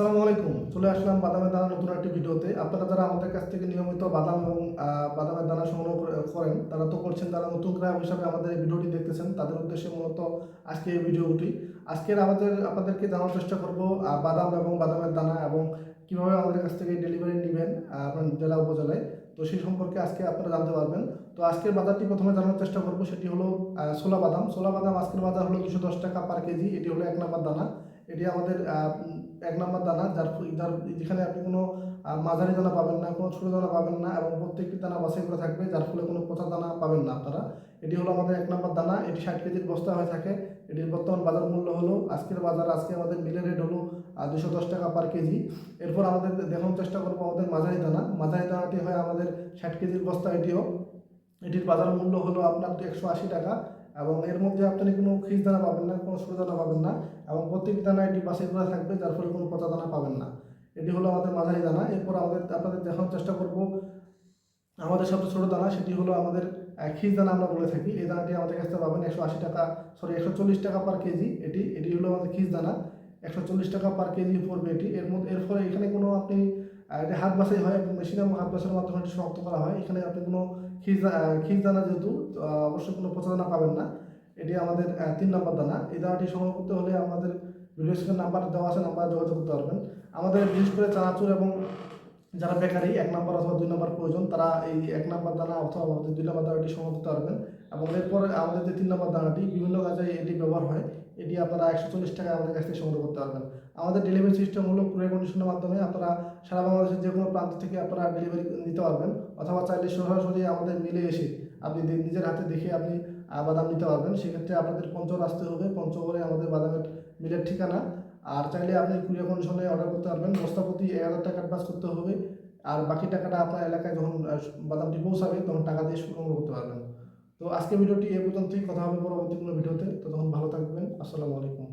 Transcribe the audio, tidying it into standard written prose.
আসসালামু আলাইকুম। চলে আসলাম বাদামের দানা নতুন একটি ভিডিওতে। আপনারা যারা আমাদের কাছ থেকে নিয়মিত বাদাম এবং বাদামের দানা সংগ্রহ করেন তারা তো করছেন, যারা নতুন গ্রাহক হিসাবে আমাদের এই ভিডিওটি দেখতেছেন তাদের উদ্দেশ্যে মূলত আজকে এই ভিডিওটি। আজকের আপনাদেরকে জানার চেষ্টা করব বাদাম এবং বাদামের দানা এবং কীভাবে আমাদের কাছ থেকে ডেলিভারি নেবেন আপনার জেলা উপজেলায়। তো সেই সম্পর্কে আজকে আপনারা জানতে পারবেন। তো আজকের বাজারটি প্রথমে জানার চেষ্টা করব, সেটি হলো ছোলা বাদাম। ছোলা বাদাম আজকের বাজার হলো 210 টাকা পার কেজি। এটি হলো 1 নম্বর দানা। এটি আমাদের 1 নম্বর দানা, যার যেখানে আপনি কোনো মাঝারি দানা পাবেন না, কোনো ছোটো দানা পাবেন না এবং প্রত্যেকটি দানা বাছাই করে থাকবে, যার ফলে কোনো পচা দানা পাবেন না আপনারা। এটি হলো আমাদের 1 নম্বর দানা। এটি 60 কেজির বস্তা হয়ে থাকে। এটির বর্তমান বাজার মূল্য হলো আজকে আমাদের মিলের রেট হলো 210 টাকা পার কেজি। এরপর আমাদের দেখানোর চেষ্টা করবো আমাদের মাঝারি দানা। মাঝারি দানাটি হয় আমাদের 60 কেজির বস্তা। এটির বাজার মূল্য হলো আপনার 180 টাকা এবং এর মধ্যে আপনি কোনো খিস দানা পাবেন না, কোনো ছোটো দানা পাবেন না এবং প্রত্যেকটি দানা এটি বাছাই করা থাকবে, যার ফলে কোনো পচা দানা পাবেন না। এটি হলো আমাদের মাঝারি দানা। এরপর আপনাদের দেখানোর চেষ্টা করব আমাদের সবচেয়ে ছোটো দানা, সেটি হলো আমাদের খিস দানা আমরা বলে থাকি। এই দানাটি আমাদের কাছে পাবেন 180 টাকা, 140 টাকা পার কেজি। এটি হলো আমাদের খিস দানা। 140 টাকা পার কেজি পড়বে এটি। এর ফলে এখানে কোনো আপনি এটা হাত বাছাই হয় এবং মেশিন এবং হাত বাছাইয়ের মাধ্যমে এটি শনাক্ত করা হয়। এখানে আপনি কোনো খিস দানা যেহেতু অবশ্যই কোনো পচা দানা পাবেন না। এটি আমাদের 3 নম্বর দানা। এই দানাটি সংগ্রহ করতে হলে আমাদের ভিডিও স্ক্রিনে নাম্বার দেওয়া আছে, নাম্বার যোগাযোগ করতে পারবেন। আমাদের বিশেষ করে চানাচুর এবং যারা বেকারি 1 নম্বর অথবা 2 নম্বর প্রয়োজন, তারা এই 1 নম্বর দানা অথবা আমাদের 2 নম্বর দানাটি সংগ্রহ করতে পারবেন। এবং এরপরে আমাদের যে 3 নম্বর দানাটি বিভিন্ন কাজে এটি ব্যবহার হয়, এটি আপনারা 140 টাকায় আমাদের কাছ থেকে সংগ্রহ করতে পারবেন। আমাদের ডেলিভারি সিস্টেম হলো কুরিয়ার কন্ডিশনের মাধ্যমে। আপনারা সারা বাংলাদেশের যে কোনো প্রান্ত থেকে আপনারা ডেলিভারি নিতে পারবেন, অথবা চাইলে সরাসরি আমাদের মিলে এসে আপনি নিজের হাতে দেখে আপনি বাদাম নিতে পারবেন। সেক্ষেত্রে আপনাদের পঞ্চগড় আসতে হবে। পঞ্চগড়ে আমাদের বাদামের মিলের ঠিকানা। আর চাইলে আপনি কুরিয়ার কন্ডিশনে অর্ডার করতে পারবেন। বস্তা প্রতি 1000 টাকা অ্যাডভান্স করতে হবে, আর বাকি টাকাটা আপনার এলাকায় যখন বাদামটি পৌঁছাবে তখন টাকা দিয়ে সংগ্রহ করতে পারবেন। তো আজকে ভিডিওটি এ পর্যন্তই। কথা হবে পরবর্তী কোনো ভিডিওতে। তো তখন ভালো থাকবেন। আসসালামু আলাইকুম।